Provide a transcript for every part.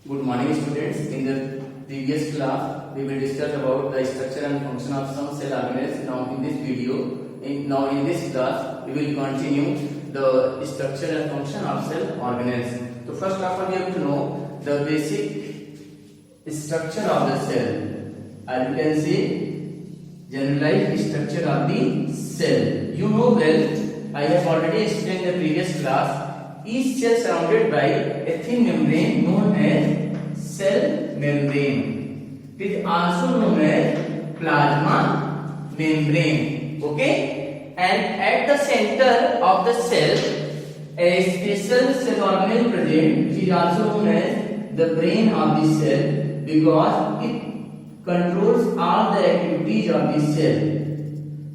Good morning students. In the previous class, we will discuss about the structure and function of some cell organelles. Now in this video, in this class, we will continue the structure and function of cell organelles. So first of all, we have to know the basic structure of the cell. As you can see, generalized structure of the cell. You know well, I have already explained in the previous class. Each cell surrounded by a thin membrane known as cell membrane. It is also known as plasma membrane. Okay? And at the center of the cell, a special cell organelle present, which is also known as the brain of the cell, because it controls all the activities of the cell.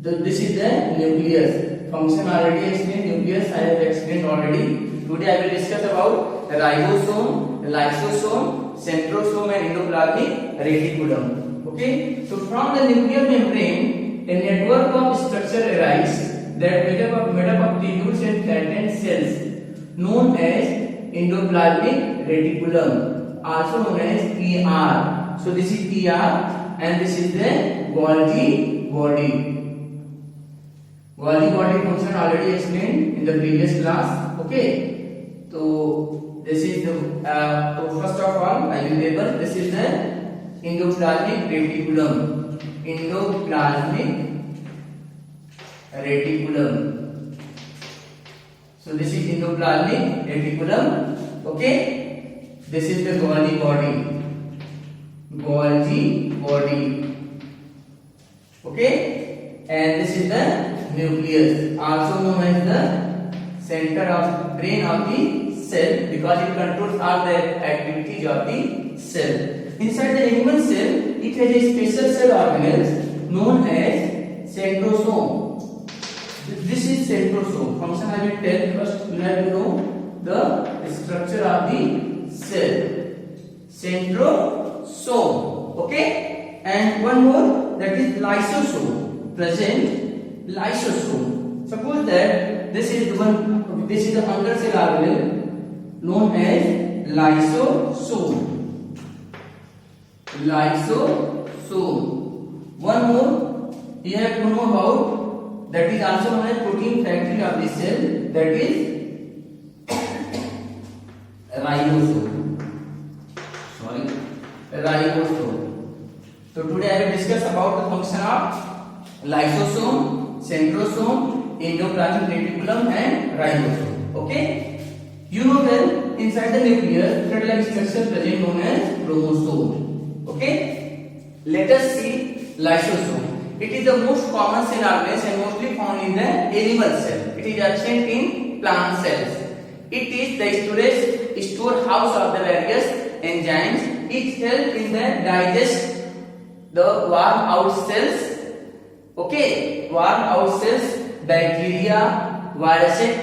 So this is the nucleus. Function already explained. Nucleus I have explained already. Today I will discuss about ribosome, lysosome, centrosome and endoplasmic reticulum. Okay? So from the nuclear membrane, a network of structure arises that made up of tubules and flattened cells known as endoplasmic reticulum, also known as ER. So this is ER and this is the Golgi body. Golgi body function already explained in the previous class. Okay? So this is the so first of all I will label this is the endoplasmic reticulum. Endoplasmic reticulum. So this is endoplasmic reticulum. Okay, this is the Golgi body. Golgi body. Okay, and this is the nucleus, also known as the center of brain of the cell, because it controls all the activities of the cell. Inside the animal cell, it has a special cell organelles known as centrosome. This is centrosome. Function I will tell first. You have to know the structure of the cell. Centrosome. Okay, and one more, that is lysosome. Present lysosome. Suppose that this is the under cell organelle known as lysosome. Lysosome. One more you have to know about, that is also known as protein factory of the cell, that is ribosome. Ribosome. So today I will discuss about the function of lysosome, centrosome, endoplasmic reticulum and ribosome. Okay? You know well, inside the nucleus, thread-like structure present known as chromosome. Okay? Let us see lysosome. It is the most common cell organelle and mostly found in the animal cell. It is absent in plant cells. It is the storehouse of the various enzymes. It helps in the digest the worn out cells. Okay? Worn out cells, bacteria, viruses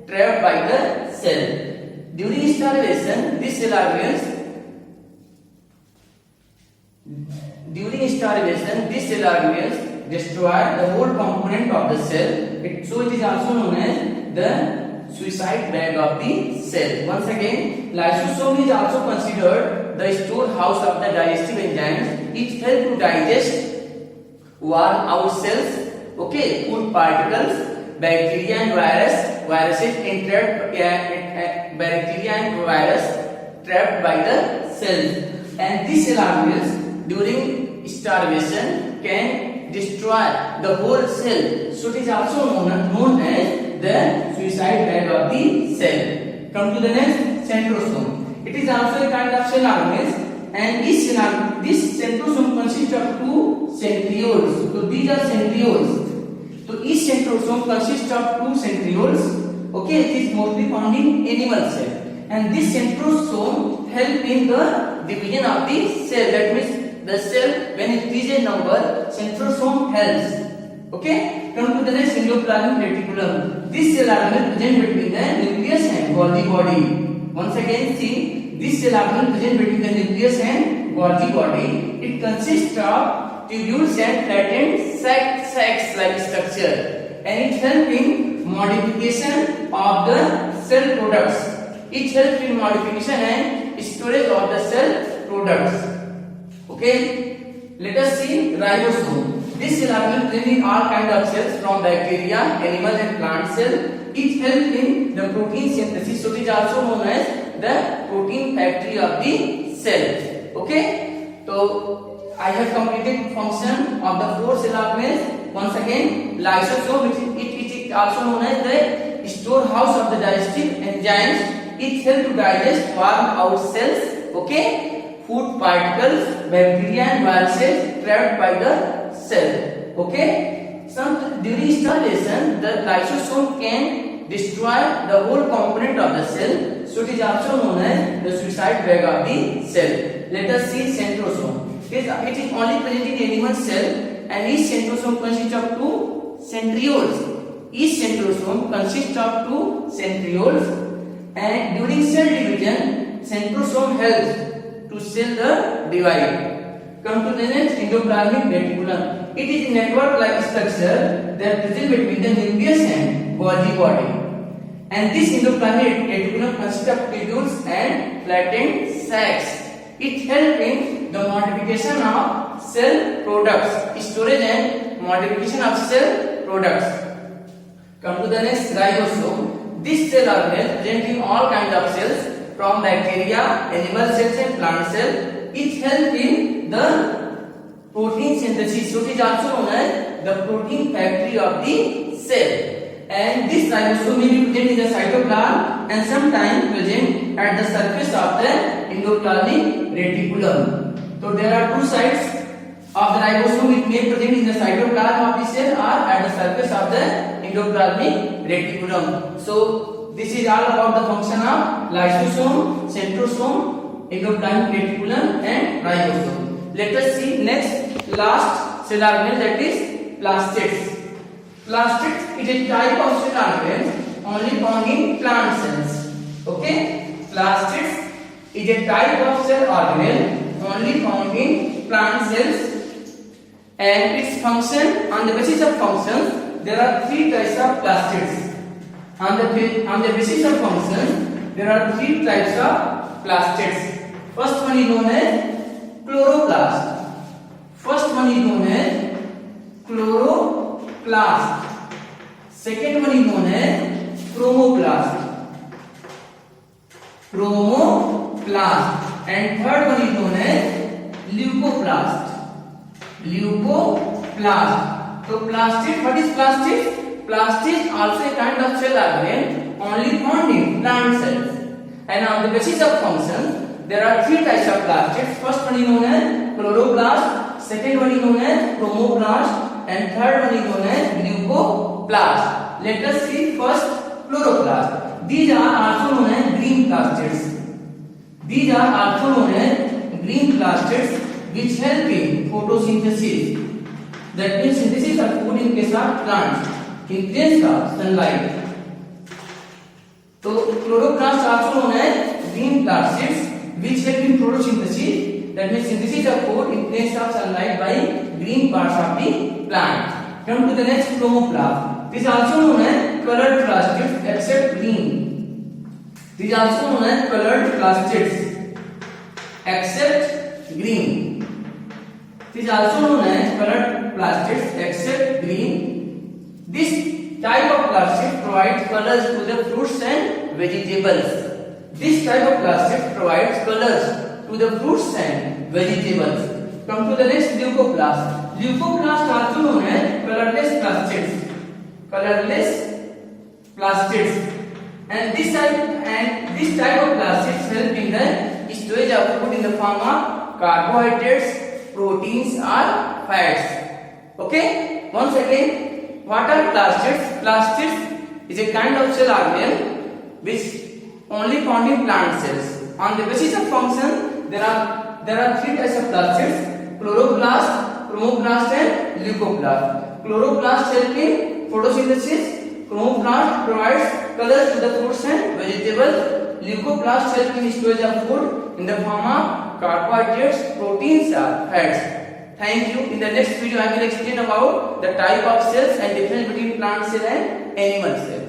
trapped by the cell. During starvation, these cell organelles destroy the whole component of the cell. So it is also known as the suicide bag of the cell. Once again, lysosome is also considered the storehouse of the digestive enzymes. It helps to digest worn out cells, okay, food particles, bacteria and viruses entrapped, bacteria and virus trapped by the cells. And these cell organelles during starvation can destroy the whole cell. So it is also known as the suicide bag of the cell. Come to the next, centrosome. It is also a kind of cell organelle, and this centrosome consists of two centrioles. So these are centrioles. So each centrosome consists of two centrioles. Okay, it is mostly found in animal cell. And this centrosome help in the division of the cell. That means the cell, when it reaches a number, centrosome helps. Okay, come to the next, endoplasmic reticulum. This cell organelle present between the nucleus and Golgi body. Once again, see, this cell organelle present between the nucleus and Golgi body. It consists of tubules and flattened sacs-like structure, and it helps in modification of the cell products. It helps in modification and storage of the cell products. Okay, let us see ribosome. This cell organelle present in all kinds of cells from bacteria, animal and plant cell. It helps in the protein synthesis, so it is also known as the protein factory of the cell. Okay, so I have completed function of the 4 cell organelles. Once again, lysosome, it is also known as the storehouse of the digestive enzymes. It helps to digest farm out cells. Okay, food particles, bacteria and viruses trapped by the cell. Okay, during installation, the lysosome can destroy the whole component of the cell, so it is also known as the suicide bag of the cell. Let us see centrosome. It is only present in animal cell, and each centrosome consists of 2 centrioles. Each centrosome consists of 2 centrioles, and during cell division, centrosome helps to cell the divide. Come to the next, endoplasmic reticulum. It is a network-like structure that present between the nucleus and Golgi body. And this endoplasmic reticulum consists of tubules and flattened sacs. It helps in the modification of cell products, storage and modification of cell products. Come to the next, ribosome. This cell organelle present in all kinds of cells from bacteria, animal cells and plant cells. It helps in the protein synthesis, so it is also known as the protein factory of the cell. And this ribosome may be present in the cytoplasm and sometimes present at the surface of the endoplasmic reticulum. So there are 2 sides of the ribosome. It may present in the cytoplasm of the cell or at the surface of the endoplasmic reticulum. So this is all about the function of lysosome, centrosome, endoplasmic reticulum and ribosome. Let us see next last cell organelle, that is plastids. Plastids is a type of cell organelle only found in plant cells. Okay, plastids is a type of cell organelle only found in plant cells, and its function, on the basis of functions, there are 3 types of plastids. On the basis of functions, there are 3 types of plastids. First one is known as chloroplast. Second one is known as chromoplast. And third one is known as leucoplast. So plastid, what is plastid? Plastid also a kind of cell organelle only found in plant cells. And on the basis of functions, there are 3 types of plastids. First one is known as chloroplast, second one is known as chromoplast, and third one is known as leucoplast. Let us see first chloroplast. These are also known as green plastids. Which help in photosynthesis. That means synthesis of food in case of plants in presence of sunlight. So chloroplast also known as green plastids which help in photosynthesis. That means synthesis of food in presence of sunlight by green parts of the plant. Come to the next, chromoplast. This is also known as colored plastids except green. This is also known as colored plastids except green. This is also known as colored plastids except green. This type of plastic provides colors to the fruits and vegetables. Come to the next, leucoplast. Leucoplast also known as colorless plastids. And this type of plastids help in the storage of food in the form of carbohydrates, proteins or fats. Okay, once again, what are plastids? Plastids is a kind of cell organelle which only found in plant cells. On the basis of function, there are 3 types of plastids: chloroplast, chromoplast and leucoplast. Chloroplast help in photosynthesis. Chromoplast provides colors to the fruits and vegetables. Leucoplast help in storage of food in the form of carbohydrates, proteins or fats. Thank you. In the next video, I will explain about the type of cells and difference between plant cell and animal cell.